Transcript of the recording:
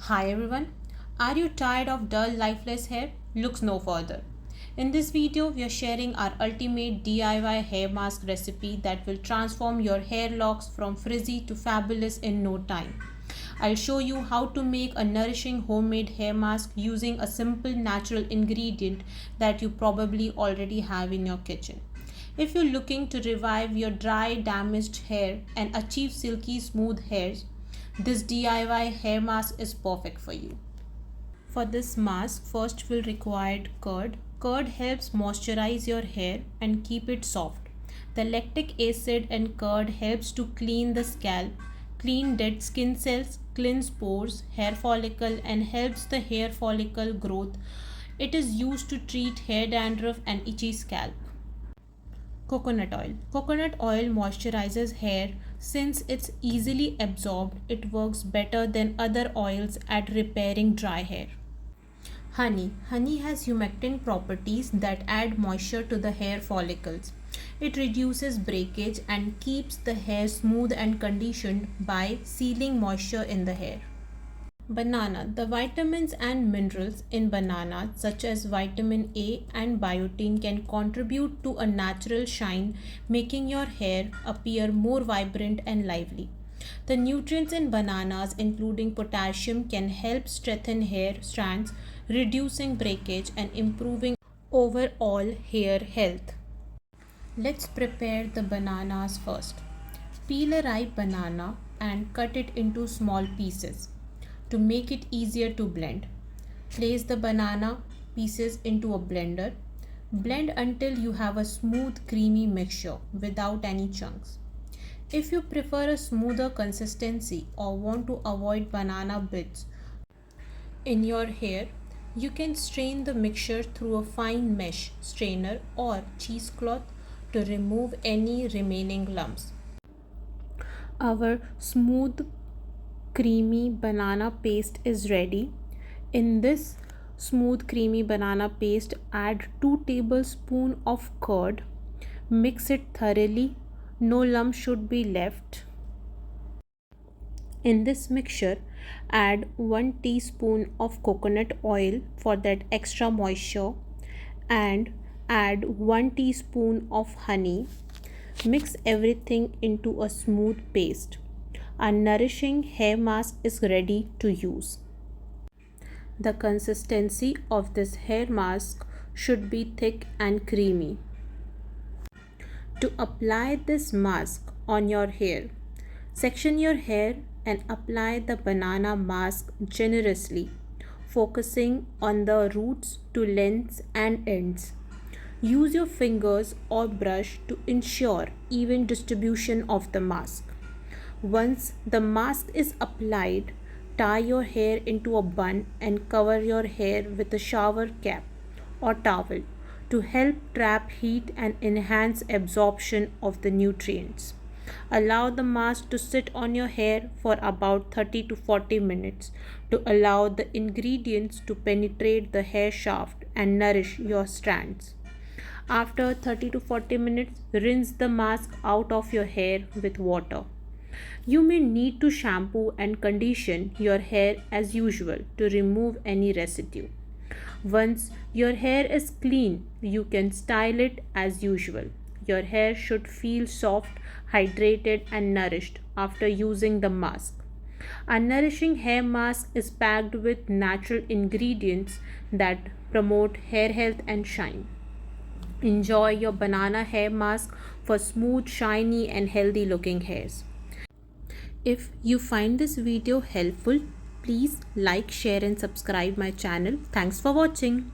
Hi everyone, are you tired of dull lifeless hair? Look no further. In this video, we are sharing our ultimate DIY hair mask recipe that will transform your hair locks from frizzy to fabulous in no time. I'll show you how to make a nourishing homemade hair mask using a simple natural ingredient that you probably already have in your kitchen. If you're looking to revive your dry, damaged hair and achieve silky smooth hairs, this DIY hair mask is perfect for you. For this mask, first we'll require curd. Curd helps moisturize your hair and keep it soft. The lactic acid in curd helps to clean the scalp, clean dead skin cells, cleanse pores, hair follicle, and helps the hair follicle growth. It is used to treat hair dandruff and itchy scalp. Coconut oil. Coconut oil moisturizes hair since it's easily absorbed. It works better than other oils at repairing dry hair. Honey. Honey has humectant properties that add moisture to the hair follicles. It reduces breakage and keeps the hair smooth and conditioned by sealing moisture in the hair. Banana. The vitamins and minerals in banana such as vitamin A and biotin can contribute to a natural shine, making your hair appear more vibrant and lively. The nutrients in bananas including potassium can help strengthen hair strands, reducing breakage and improving overall hair health. Let's prepare the bananas first. Peel a ripe banana and cut it into small pieces. To make it easier to blend, place the banana pieces into a blender. Blend until you have a smooth, creamy mixture without any chunks. If you prefer a smoother consistency or want to avoid banana bits in your hair, you can strain the mixture through a fine mesh strainer or cheesecloth to remove any remaining lumps. Our smooth creamy banana paste is ready. In this smooth creamy banana paste, add 2 tablespoons of curd. Mix it thoroughly. No lump should be left. In this mixture, add 1 teaspoon of coconut oil for that extra moisture and add 1 teaspoon of honey. Mix everything into a smooth paste. A nourishing hair mask is ready to use. The consistency of this hair mask should be thick and creamy. To apply this mask on your hair, section your hair and apply the banana mask generously, focusing on the roots to lengths and ends. Use your fingers or brush to ensure even distribution of the mask. Once the mask is applied, tie your hair into a bun and cover your hair with a shower cap or towel to help trap heat and enhance absorption of the nutrients. Allow the mask to sit on your hair for about 30 to 40 minutes to allow the ingredients to penetrate the hair shaft and nourish your strands. After 30 to 40 minutes, rinse the mask out of your hair with water. You may need to shampoo and condition your hair as usual to remove any residue. Once your hair is clean, you can style it as usual. Your hair should feel soft, hydrated, and nourished after using the mask. A nourishing hair mask is packed with natural ingredients that promote hair health and shine. Enjoy your banana hair mask for smooth, shiny, and healthy looking hairs. If you find this video helpful, please like, share and subscribe my channel. Thanks for watching.